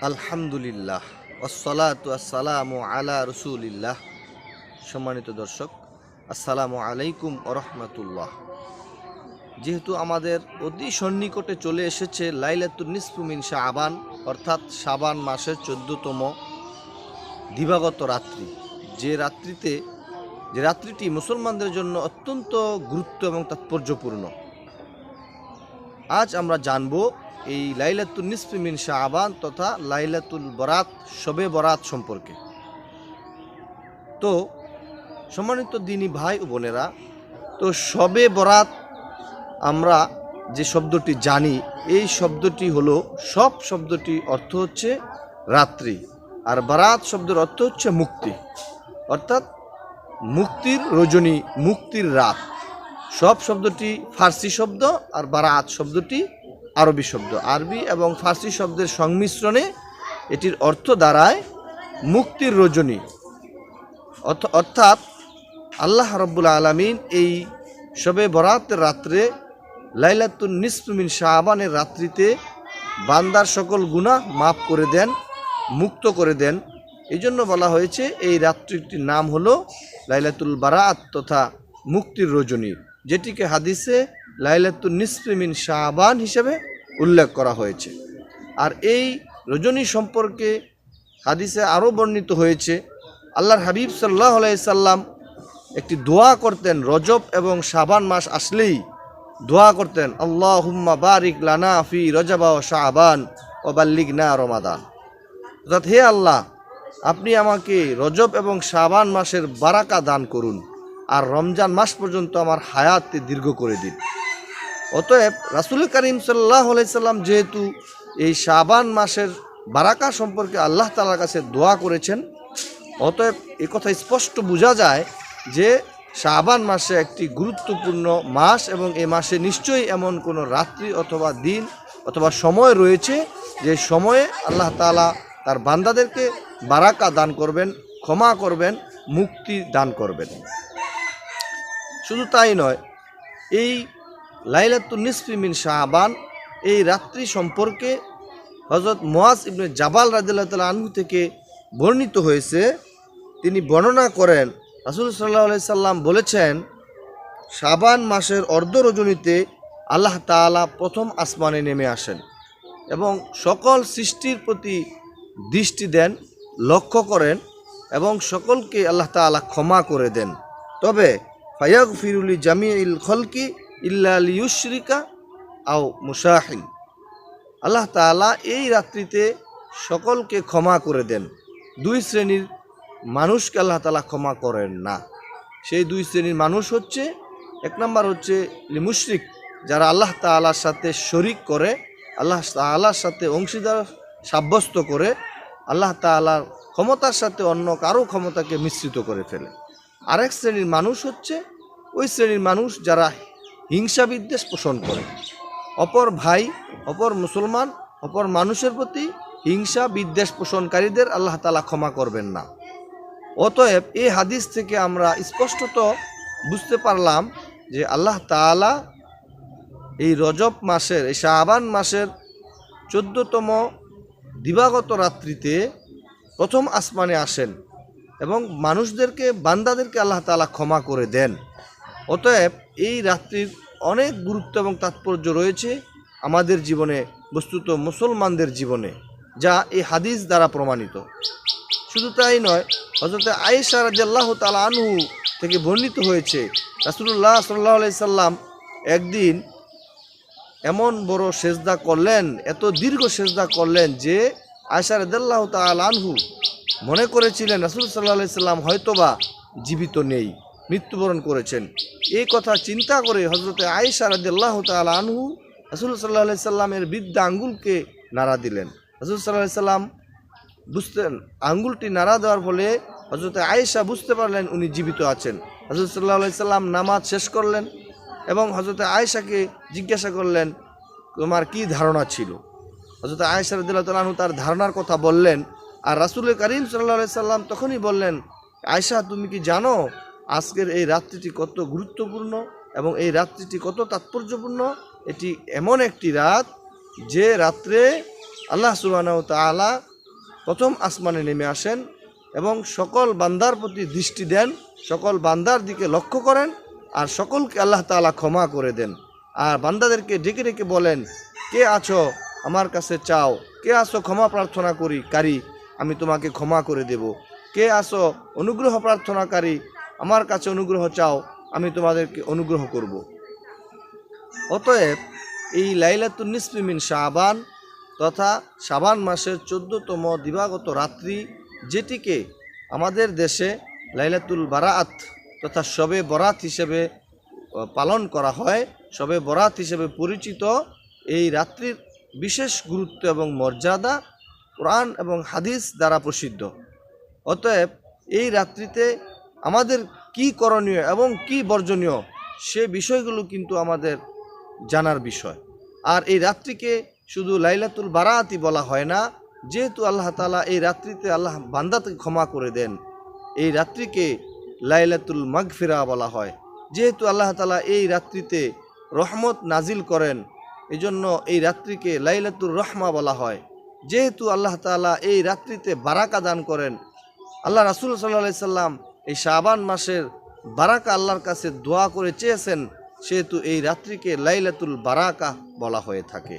আলহামদুলিল্লাহ ওয়াসসালাতু ওয়াসসালামু আলা রসুলিল্লাহ। সম্মানিত দর্শক, আসসালামু আলাইকুম ওয়া রাহমাতুল্লাহ। যেহেতু আমাদের অতি সন্নিকটে চলে এসেছে লাইলাতুন নিসফু মিন শাবান, অর্থাৎ শাবান মাসের 14তম দিবাগত রাত্রি, যে রাত্রিটি মুসলমানদের জন্য অত্যন্ত গুরুত্ব এবং তাৎপর্যপূর্ণ। আজ আমরা জানব এই লাইলাতুন নিসফি মিন শাবান তথা লাইলাতুল বরাত, শবে বরাত সম্পর্কে। তো সম্মানিত দিনী ভাই ও বোনেরা, তো শবে বরাত আমরা যে শব্দটি জানি, এই শব্দটি হলো, সব শব্দটি অর্থ হচ্ছে রাত্রি, আর বরাত শব্দের অর্থ হচ্ছে মুক্তি, অর্থাৎ মুক্তির রজনী, মুক্তির রাত। সব শব্দটি ফার্সি শব্দ, আর বারাত শব্দটি আরবি শব্দ। আরবি এবং ফার্সি শব্দের সংমিশ্রণে এটির অর্থ দাঁড়ায় মুক্তির রজনী। অর্থাৎ আল্লাহ রাব্বুল আলামিন এই শবে বরাতের রাত্রে, লাইলাতুন নিসফি মিন শাবানের রাত্রিতে বান্দার সকল গুনাহ মাফ করে দেন, মুক্ত করে দেন। এই জন্য বলা হয়েছে এই রাত্রিটির নাম হলো লাইলাতুল বারাত তথা মুক্তির রজনী, যেটিকে হাদিসে লাইলাতুন নিসফি মিন শাবান হিসেবে উল্লেখ করা হয়েছে। আর এই রজনী সম্পর্কে হাদিসে আরও বর্ণিত হয়েছে, আল্লাহর হাবিব সাল্লাল্লাহু আলাইহি সাল্লাম একটি দোয়া করতেন। রজব এবং শাবান মাস আসলেই দোয়া করতেন, আল্লাহুম্মা বারিক লানা ফি রজবা ও শাবান ও বাল্লিগনা রমাদান। অর্থাৎ, হে আল্লাহ, আপনি আমাকে রজব এবং শাবান মাসের বারাকা দান করুন, আর রমজান মাস পর্যন্ত আমার হায়াতকে দীর্ঘ করে দিন। অতএব রাসূল করিম সাল্লাল্লাহু আলাইহি সাল্লাম যেহেতু এই শাবান মাসের বারাকা সম্পর্কে আল্লাহ তাআলার কাছে দোয়া করেছেন, অতএব এ কথা স্পষ্ট বোঝা যায় যে শাবান মাসে একটি গুরুত্বপূর্ণ মাস, এবং এই মাসে নিশ্চয়ই এমন কোনো রাত্রি অথবা দিন অথবা সময় রয়েছে যে সময়ে আল্লাহ তাআলা তার বান্দাদেরকে বারাকা দান করবেন, ক্ষমা করবেন, মুক্তি দান করবেন। শুধু তাই নয়, এই লাইলাতুন নিসফি মিন শাবান এই রাত্রি সম্পর্কে হযরত মুআজ ইবনে জাবাল রাদিয়াল্লাহু তাআলা আনহু থেকে বর্ণিত হয়েছে। তিনি বর্ণনা করেন, রাসূল সাল্লাল্লাহু আলাইহি সাল্লাম বলেছেন, শাবান মাসের অর্ধ রজনীতে আল্লাহ তাআলা প্রথম আসমানে নেমে আসেন এবং সকল সৃষ্টির প্রতি দৃষ্টি দেন, লক্ষ্য করেন, এবং সকলকে আল্লাহ তাআলা ক্ষমা করে দেন। তবে ফায়াগফিরু লি জামিইল খলকি ইল্লা লিয়ুশরিকা আও মুশাহিন। আল্লাহ তাআলা এই রাত্রিতে সকলকে ক্ষমা করে দেন। দুই শ্রেণীর মানুষকে আল্লাহ তাআলা ক্ষমা করেন না। সেই দুই শ্রেণীর মানুষ হচ্ছে, এক নম্বর হচ্ছে মুশরিক, যারা আল্লাহ তাআলার সাথে শরিক করে, আল্লাহ তাআলার সাথে অংশীদার সাব্যস্ত করে, আল্লাহ তাআলার ক্ষমতার সাথে অন্য কারো ক্ষমতাকে মিশ্রিত করে ফেলে। আরেক শ্রেণীর মানুষ হচ্ছে ওই শ্রেণীর মানুষ যারা হিংসা বিদ্বেষ পোষণ করে, অপর ভাই, অপর মুসলমান, অপর মানুষের প্রতি হিংসা বিদ্বেষ পোষণকারীদের আল্লাহ তাআলা ক্ষমা করবেন না। অতএব এই হাদিস থেকে আমরা স্পষ্টত বুঝতে পারলাম যে আল্লাহ তাআলা এই রজব মাসের, এই শাবান মাসের 14তম দিবাগত রাত্রিতে প্রথম আসমানে আসেন এবং মানুষদেরকে, বান্দাদেরকে আল্লাহ তাআলা ক্ষমা করে দেন। অতএব এই রাত্রির অনেক গুরুত্ব এবং তাৎপর্য রয়েছে আমাদের জীবনে, বস্তুত মুসলমানদের জীবনে, যা এই হাদিস দ্বারা প্রমাণিত। শুধু তাই নয়, হযরত আয়েশা রাদিয়াল্লাহু তাআলা আনহু থেকে বর্ণিত হয়েছে, রাসূলুল্লাহ সাল্লাল্লাহু আলাইহি সাল্লাম একদিন এমন বড় সেজদা করলেন, এত দীর্ঘ সেজদা করলেন যে আয়েশা রাদিয়াল্লাহু তাআলা আনহু মনে করেছিলেন রাসূল সাল্লাল্লাহু আলাইহি সাল্লাম হয়তোবা জীবিত নেই, মৃত্যুবরণ করেছেন। এই কথা চিন্তা করে হযরত আয়েশা রাদিয়াল্লাহু তাআলা আনহু রাসূল সাল্লাল্লাহু আলাইহি সাল্লামের বৃদ্ধা আঙ্গুলকে নাড়া দিলেন। রাসূল সাল্লাল্লাহু আলাইহি সাল্লাম বুঝতেন, আঙ্গুলটি নাড়া দেওয়ার ফলে হযরত আয়েশা বুঝতে পারলেন উনি জীবিত আছেন। রাসূল সাল্লাল্লাহু আলাইহি সাল্লাম নামাজ শেষ করলেন এবং হযরত আয়েশাকে জিজ্ঞাসা করলেন, তোমার কি ধারণা ছিল? হযরত আয়েশা রাদিয়াল্লাহু তাআলা আনহু তার ধারণার কথা বললেন, আর রাসূল করিম সাল্লাল্লাহু আলাইহি সাল্লাম তখনই বললেন, আয়েশা, তুমি কি জানো আজকের এই রাত্রিটি কত গুরুত্বপূর্ণ এবং এই রাত্রিটি কত তাৎপর্যপূর্ণ? এটি এমন একটি রাত যে রাত্রে আল্লাহ সুবহানাহু ওয়া তাআলা প্রথম আসমানে নেমে আসেন এবং সকল বান্দার প্রতি দৃষ্টি দেন, সকল বান্দার দিকে লক্ষ্য করেন আর সকলকে আল্লাহ তাআলা ক্ষমা করে দেন। আর বান্দাদেরকে ডেকে ডেকে বলেন, কে আছো আমার কাছে চাও, কে আছো ক্ষমা প্রার্থনা কারী আমি তোমাকে ক্ষমা করে দেব, কে আছো অনুগ্রহ প্রার্থনাকারী আমার কাছে অনুগ্রহ চাও আমি তোমাদেরকে অনুগ্রহ করব। অতএব এই লাইলাতুন নিসফি মিন শাবান তথা শাবান মাসের 14তম দিবাগত রাত্রি, যেটিকে আমাদের দেশে লাইলাতুল বারাআত তথা শবে বরাত হিসেবে পালন করা হয়, শবে বরাত হিসেবে পরিচিত, এই রাত্রির বিশেষ গুরুত্ব এবং মর্যাদা কোরআন এবং হাদিস দ্বারা প্রসিদ্ধ। অতএব এই রাত্রিতে আমাদের কি করণীয় এবং কি বর্জনীয় সে বিষয়গুলো কিন্তু আমাদের জানার বিষয়। আর এই রাত্রিকে শুধু লাইলাতুল বারাআতই বলা হয় না, যেহেতু আল্লাহ তাআলা এই রাত্রিতে আল্লাহ বান্দাকে ক্ষমা করে দেন, এই রাত্রিকে লাইলাতুল মাগফিরা বলা হয়। যেহেতু আল্লাহ তাআলা এই রাত্রিতে রহমত নাজিল করেন, এজন্য এই রাত্রিকে লাইলাতুর রহমা বলা হয়। যেহেতু আল্লাহ তাআলা এই রাত্রিতে বারাকা দান করেন, আল্লাহ রাসূল সাল্লাল্লাহু আলাইহি সাল্লাম এই শাবান মাসের বারাকা আল্লাহর কাছে দোয়া করে চেয়েছেন, সেহেতু এই রাত্রিকে লাইলাতুল বারাকা বলা হয়ে থাকে।